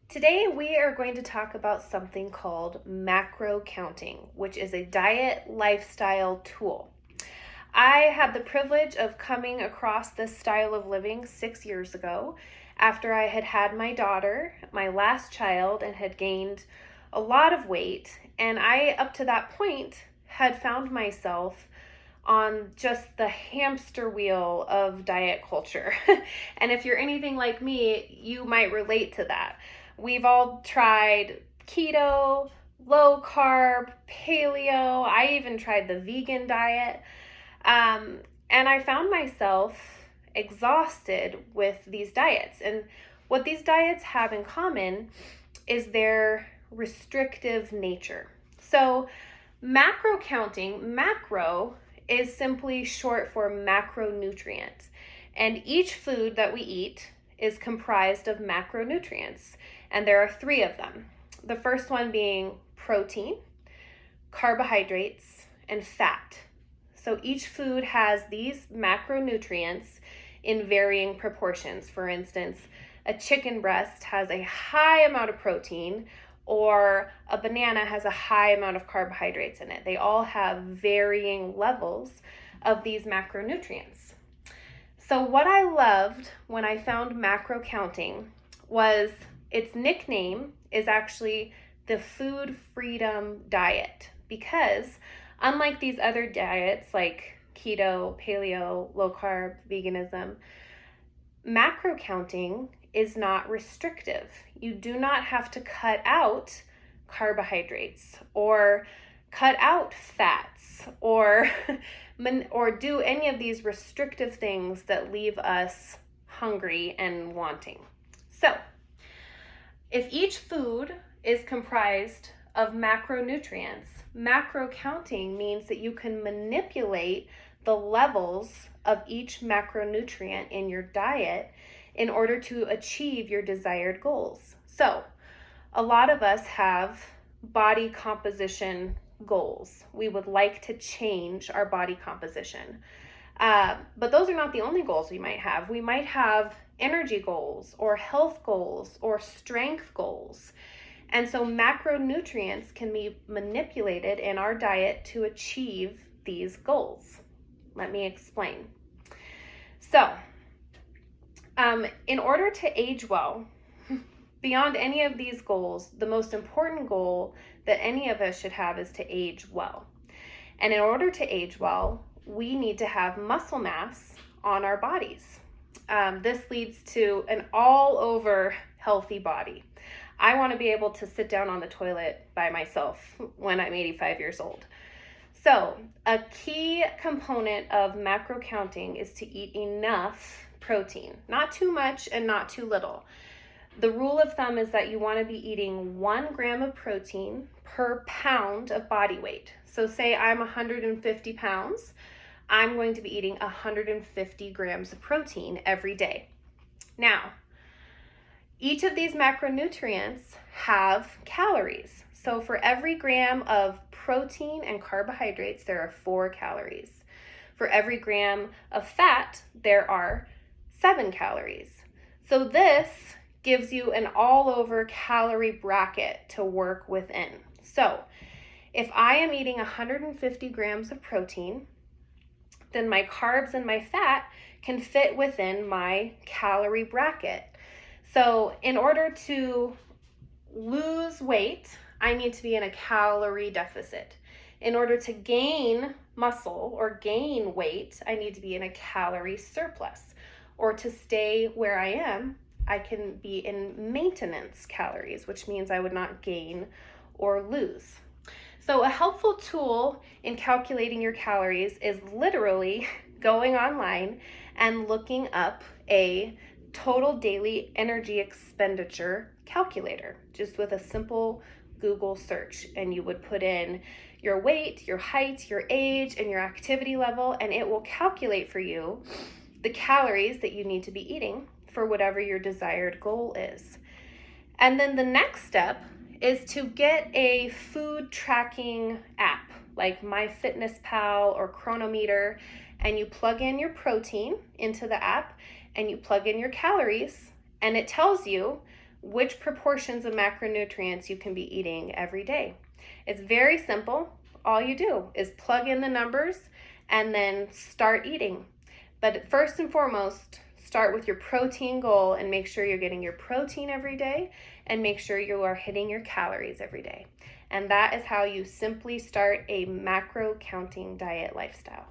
Today, we are going to talk about something called macro counting, which is a diet lifestyle tool. I had the privilege of coming across this style of living 6 years ago after I had had my daughter, my last child, and had gained a lot of weight. And I, up to that point, had found myself on just the hamster wheel of diet culture. And if you're anything like me, you might relate to that. We've all tried keto, low carb, paleo. I even tried the vegan diet. And I found myself exhausted with these diets. And what these diets have in common is their restrictive nature. So, macro counting, macro is simply short for macronutrient. And each food that we eat is comprised of macronutrients. And there are three of them. The first one being protein, carbohydrates, and fat. So each food has these macronutrients in varying proportions. For instance, a chicken breast has a high amount of protein, or a banana has a high amount of carbohydrates in it. They all have varying levels of these macronutrients. So what I loved when I found macro counting was its nickname is actually the food freedom diet, because unlike these other diets like keto, paleo, low carb, veganism, macro counting is not restrictive. You do not have to cut out carbohydrates or cut out fats or do any of these restrictive things that leave us hungry and wanting. So, if each food is comprised of macronutrients, macro counting means that you can manipulate the levels of each macronutrient in your diet in order to achieve your desired goals. So, a lot of us have body composition goals. We would like to change our body composition. But those are not the only goals we might have. We might have energy goals or health goals or strength goals. And so macronutrients can be manipulated in our diet to achieve these goals. Let me explain. So, in order to age well, beyond any of these goals, the most important goal that any of us should have is to age well. And in order to age well, we need to have muscle mass on our bodies. This leads to an all-over healthy body. I want to be able to sit down on the toilet by myself when I'm 85 years old. So, a key component of macro counting is to eat enough protein, not too much and not too little. The rule of thumb is that you want to be eating 1 gram of protein per pound of body weight. So say I'm 150 pounds, I'm going to be eating 150 grams of protein every day. Now, each of these macronutrients have calories. So for every gram of protein and carbohydrates, there are 4 calories. For every gram of fat, there are 7 calories. So this gives you an all-over calorie bracket to work within. So if I am eating 150 grams of protein, then my carbs and my fat can fit within my calorie bracket. So in order to lose weight, I need to be in a calorie deficit. In order to gain muscle or gain weight, I need to be in a calorie surplus. Or to stay where I am, I can be in maintenance calories, which means I would not gain or lose. So a helpful tool in calculating your calories is literally going online and looking up a total daily energy expenditure calculator, just with a simple Google search. And you would put in your weight, your height, your age, and your activity level, and it will calculate for you the calories that you need to be eating for whatever your desired goal is. And then the next step is to get a food tracking app like MyFitnessPal or Chronometer, and you plug in your protein into the app and you plug in your calories, and it tells you which proportions of macronutrients you can be eating every day. It's very simple. All you do is plug in the numbers and then start eating. But first and foremost, start with your protein goal and make sure you're getting your protein every day and make sure you are hitting your calories every day. And that is how you simply start a macro counting diet lifestyle.